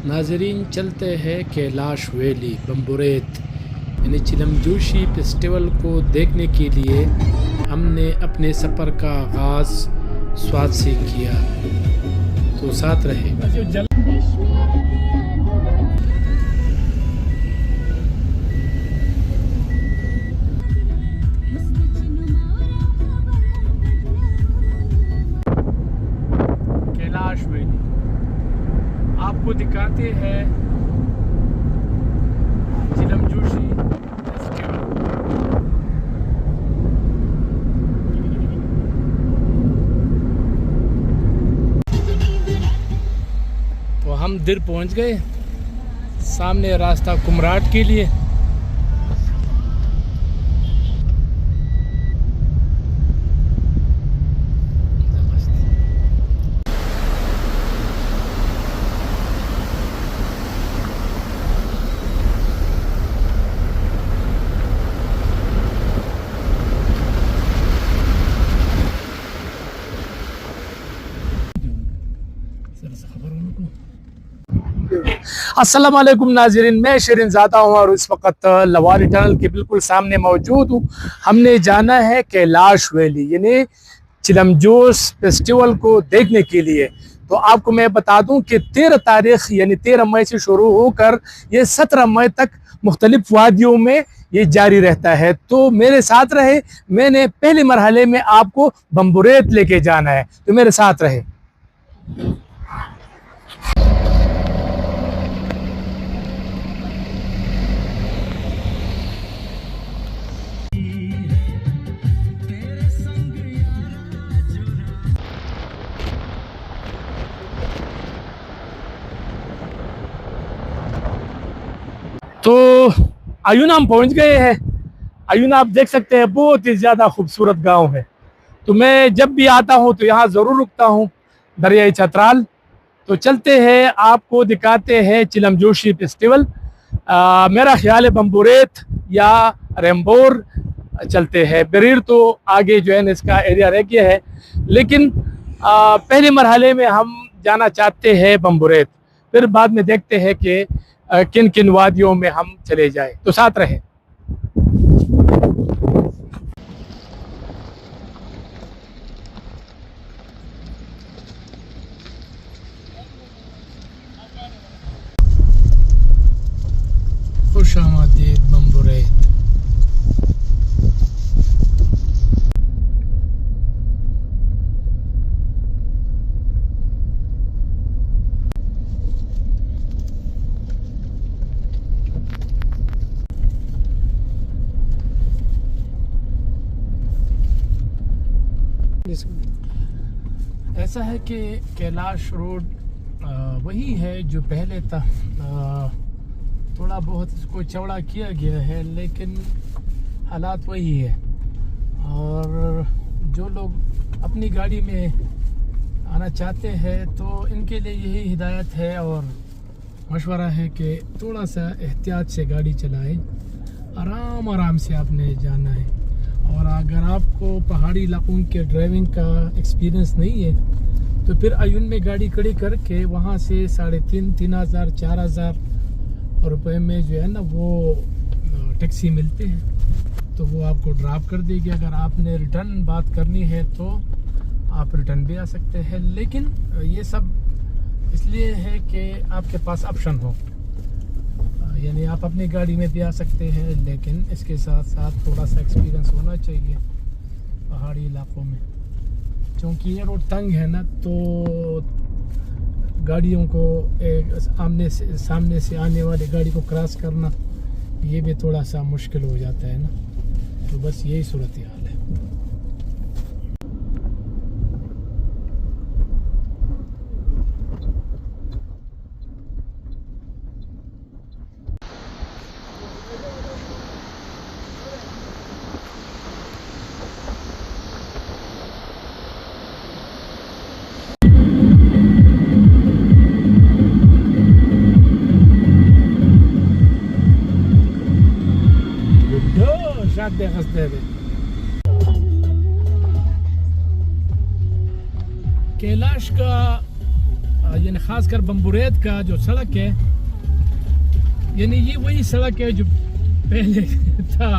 नाजरीन, चलते हैं कैलाश वैली बम्बुरेत यानी चिलमजोशी फेस्टिवल को देखने के लिए हमने अपने सफ़र का आगाज़ स्वाद से किया, तो साथ रहे। कैलाश वैली आपको दिखाते हैं चिलमजोशी फेस्टिवल। तो हम दिर पहुंच गए, सामने रास्ता कुमराट के लिए। अस्सलाम वालेकुम नाजरीन, मैं शिरीन ज़ादा हूँ और इस वक्त लवारी टनल के बिल्कुल सामने मौजूद हूँ। हमने जाना है कैलाश वैली यानी चिलमजोश फेस्टिवल को देखने के लिए। तो आपको मैं बता दूं कि 13 तारीख यानी 13 मई से शुरू होकर ये 17 मई तक मुख्तलिफ वादियों में ये जारी रहता है। तो मेरे साथ रहे, मैंने पहले मरहले में आपको बम्बुरेत लेके जाना है, तो मेरे साथ रहे। तो आयुन हम पहुंच गए हैं। आयुन आप देख सकते हैं बहुत ही ज़्यादा खूबसूरत गांव है। तो मैं जब भी आता हूं तो यहाँ ज़रूर रुकता हूं, दरियाई चतराल। तो चलते हैं, आपको दिखाते हैं चिलमजोशी फेस्टिवल। मेरा ख्याल है बम्बुरेत या रेम्बोर चलते हैं। बरीर तो आगे जो है ना इसका एरिया रह गया है, लेकिन पहले मरहले में हम जाना चाहते हैं बम्बुरेत, फिर बाद में देखते हैं कि किन किन वादियों में हम चले जाएं। तो साथ रहे। खुश आमदीद बम्बुरेत। ऐसा है कि कैलाश रोड वही है जो पहले था। थोड़ा बहुत इसको चौड़ा किया गया है, लेकिन हालात वही है। और जो लोग अपनी गाड़ी में आना चाहते हैं तो इनके लिए यही हिदायत है और मशवरा है कि थोड़ा सा एहतियात से गाड़ी चलाएं। आराम आराम से आपने जाना है। और अगर आपको पहाड़ी इलाकों के ड्राइविंग का एक्सपीरियंस नहीं है तो फिर आयुन में गाड़ी खड़ी करके वहाँ से 3,500 4,000 रुपये में जो है ना वो टैक्सी मिलते हैं, तो वो आपको ड्रॉप कर देगी। अगर आपने रिटर्न बात करनी है तो आप रिटर्न भी आ सकते हैं, लेकिन ये सब इसलिए है कि आपके पास ऑप्शन हो, यानी आप अपनी गाड़ी में भी आ सकते हैं, लेकिन इसके साथ साथ थोड़ा सा एक्सपीरियंस होना चाहिए पहाड़ी इलाकों में। क्योंकि ये रोड तंग है ना, तो गाड़ियों को सामने से आने वाली गाड़ी को क्रॉस करना ये भी थोड़ा सा मुश्किल हो जाता है ना। तो बस यही सूरत हाल है। शादी हंसते थे। कैलाश का यानी ख़ासकर बम्बुरेत का जो सड़क है, यानी ये वही सड़क है जो पहले था।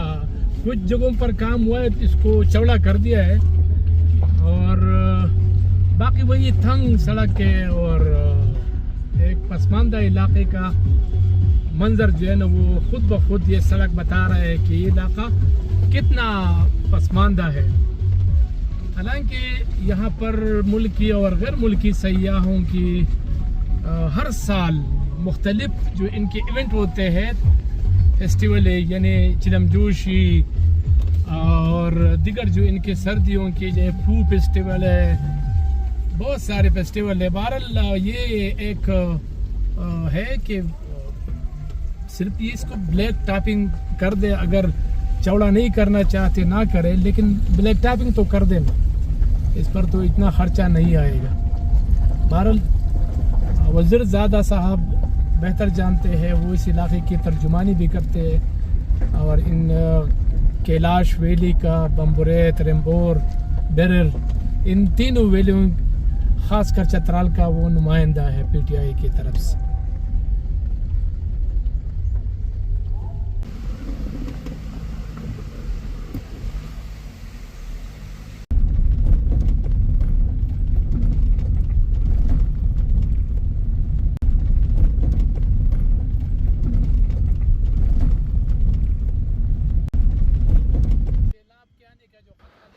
कुछ जगहों पर काम हुआ है, इसको चौड़ा कर दिया है, और बाकी वही तंग सड़क है। और एक पसमानदा इलाके का मंजर जो है ना, वो खुद ब खुद ये सड़क बता रहा है कि ये इलाका कितना पसमानदा है। हालांकि यहाँ पर मुल्की और गैर मुल्की सयाहों की हर साल मुख्तलिफ जो इनके इवेंट होते हैं, फेस्टिवल है, यानी चिलमजोशी और दिगर जो इनके सर्दियों की जो फू फेस्टिवल है, बहुत सारे फेस्टिवल है। बहरहाल ये एक है कि सिर्फ ये इसको ब्लैक टॉपिंग कर दे, अगर चौड़ा नहीं करना चाहते ना करें, लेकिन ब्लैक टॉपिंग तो कर देना, इस पर तो इतना खर्चा नहीं आएगा। बहरहाल वज़ीर ज़ादा साहब बेहतर जानते हैं, वो इस इलाके की तर्जुमानी भी करते हैं, और इन कैलाश वैली का, बम्बुरेत, रेम्बोर, बेरर, इन तीनों वैलियों, ख़ासकर चतराल का वो नुमाइंदा है PTI की तरफ से।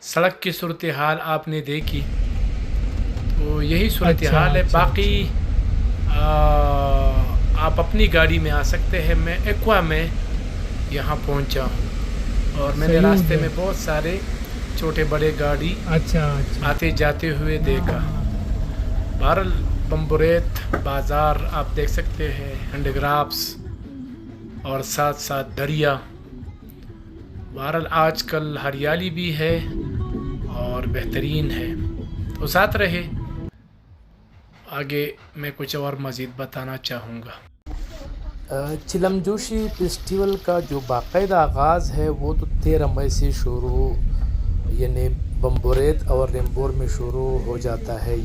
सड़क की सूरत हाल आपने देखी, तो यही सूरत हाल है। बाकी आप अपनी गाड़ी में आ सकते हैं। मैं एक्वा में यहाँ पहुँचा हूँ, और मैंने रास्ते में बहुत सारे छोटे बड़े गाड़ी आते जाते हुए देखा। बहरहाल बम्बुरेत बाज़ार आप देख सकते हैं, हैंडीक्राफ्ट्स और साथ साथ दरिया। बहरहाल आजकल हरियाली भी है और बेहतरीन है, तो साथ रहे। आगे मैं कुछ और मज़ीद बताना चाहूँगा। चिलमजोशी फेस्टिवल का जो बाकायदा आगाज़ है वो तो 13 मई से शुरू, यानी बम्बुरेत और रेम्बोर में शुरू हो जाता है।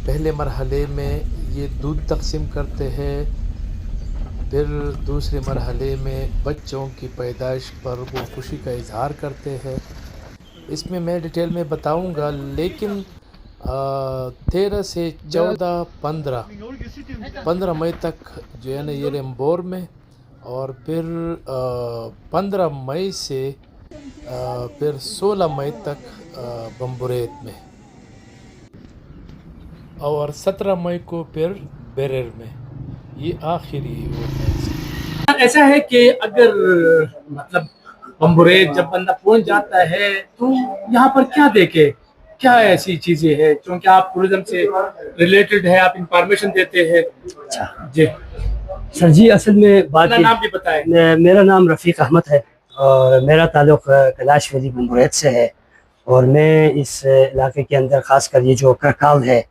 पहले मरहले में ये दूध तकसीम करते हैं, फिर दूसरे मरहले में बच्चों की पैदाइश पर वो खुशी का इजहार करते हैं। इसमें मैं डिटेल में बताऊंगा, लेकिन 13 से 14, 15 मई तक जो है ना ये रेम्बोर में, और फिर 15 मई से फिर 16 मई तक बम्बुरेत में, और 17 मई को फिर बेरर में। ये आखिरी है। ऐसा है कि अगर मतलब बम्बुरेत जब बंदा पहुंच जाता है तो यहाँ पर क्या देखे, क्या ऐसी चीजें हैं, क्योंकि आप टूरिज्म से रिलेटेड है, आप इंफॉर्मेशन देते हैं। अच्छा जी सर जी, असल में बात नाम भी बताएं। मेरा नाम रफ़ीक अहमद है, और मेरा ताल्लुक़ कैलाश वैली बम्बुरेत से है, और मैं इस इलाके के अंदर ख़ासकर ये जो करकाल है,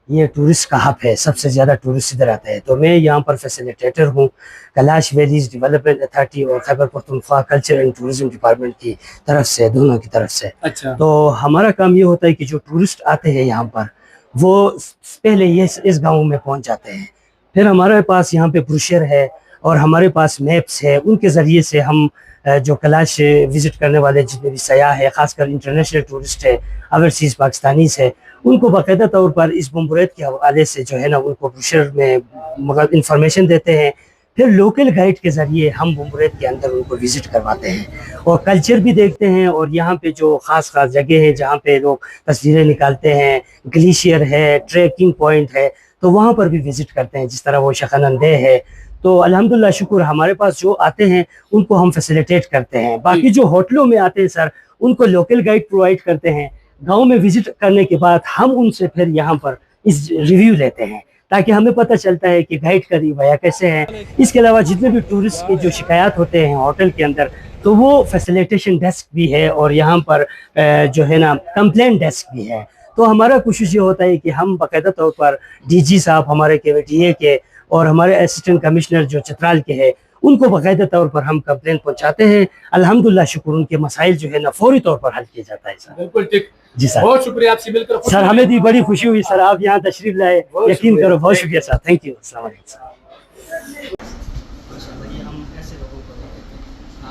ये टूरिस्ट का हब है, सबसे ज़्यादा टूरिस्ट इधर आते हैं। तो मैं यहाँ पर फैसिलिटेटर हूँ कैलाश वैलीज़ डेवलपमेंट अथॉरिटी और Khyber Pakhtunkhwa culture and tourism department की तरफ से, दोनों की तरफ से। अच्छा। तो हमारा काम ये होता है कि जो टूरिस्ट आते हैं यहाँ पर, वो पहले ये इस गाँव में पहुँच जाते हैं, फिर हमारे पास यहाँ पे ब्रोशर है और हमारे पास मैप्स है, उनके ज़रिए से हम जो कैलाश विज़िट करने वाले जितने भी सयाह है, ख़ासकर इंटरनेशनल टूरिस्ट है, ओवरसीज़ पाकिस्तानीज़ है, उनको बाकायदा तौर पर इस बम्बुरेत के हवाले से जो है ना उनको ब्रोशर में मगर इंफॉर्मेशन देते हैं। फिर लोकल गाइड के ज़रिए हम बम्बुरेत के अंदर उनको विज़िट करवाते हैं और कल्चर भी देखते हैं, और यहाँ पे जो ख़ास जगह है जहाँ पे लोग तस्वीरें निकालते हैं, ग्लेशियर है, ट्रैकिंग पॉइंट है, तो वहाँ पर भी विज़िट करते हैं, जिस तरह वो शखनंदे है। तो अल्हम्दुलिल्लाह शुक्र, हमारे पास जो आते हैं उनको हम फैसिलिटेट करते हैं। बाकी जो होटलों में आते हैं सर, उनको लोकल गाइड प्रोवाइड करते हैं। गांव में विजिट करने के बाद हम उनसे फिर यहाँ पर इस रिव्यू लेते हैं, ताकि हमें पता चलता है कि गाइड का रवैया कैसे है। इसके अलावा जितने भी टूरिस्ट के जो शिकायत होते हैं होटल के अंदर, तो वो फैसिलिटेशन डेस्क भी है और यहाँ पर जो है ना कंप्लेंट डेस्क भी है। तो हमारा कोशिश ये होता है कि हम बाकायदा तौर पर DG साहब हमारे KVTA के और हमारे असिस्टेंट कमिश्नर जो चतराल के हैं, उनको बाकायदा तौर पर हम कंप्लेंट पहुंचाते हैं। अल्हम्दुलिल्लाह शुक्र, उनके मसाइल जो है ना फौरी तौर पर हल किया जाता है सर। बिल्कुल ठीक। जी सर। बहुत शुक्रिया आपसे मिलकर खुशी सर हुई। हमें भी बड़ी खुशी हुई सर, आप यहाँ तशरीफ लाए, बहुत यकीन शुक्रिया। करो, बहुत शुक्रिया सर, थैंक यू, अस्सलाम वालेकुम सर। माशाल्लाह ये हम ऐसे लोगों को देते हैं,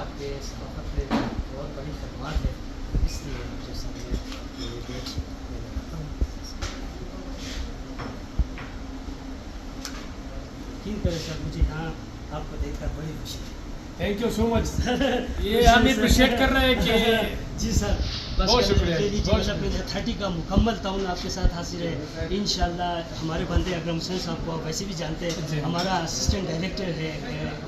आपके सहाफ़त में बहुत बड़ी खदमात है, इसलिए मुझे समझे कि ये बेच मैंने रखा हूँ। यकीन करें सर, मुझे यहाँ आपको देखकर बड़ी खुशी है। Thank you so much. ये हम अप्रिशिएट कर रहे हैं कि जी सर, बस बहुत शुक्रिया, मेरी बहुत जीवन अपने 30 का मुकम्मल ताउन आपके साथ हासिल है। इंशाल्लाह हमारे बंदे अकरम हुसैन साहब को आप वैसे भी जानते जी। हैं, हमारा असिस्टेंट डायरेक्टर है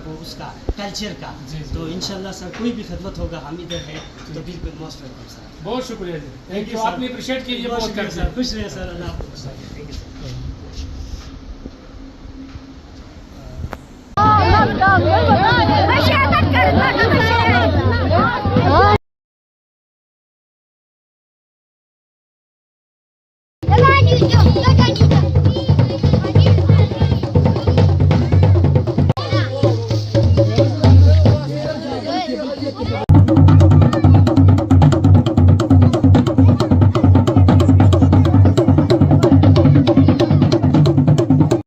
वो उसका कल्चर का, जी, जी। तो इंशाल्लाह सर कोई भी खिदमत होगा हम इधर है, तो बिल्कुल मोस्ट वेलकम सर। बहुत शुक्रिया जी, थैंक यू। सर। आपने अप्रिशिएट किया, ये बहुत बहुत शुक्रिया करते सर, हैं। खुश रहे सर, अल्लाह आपको खुश रखे। Thank you sir. Allah,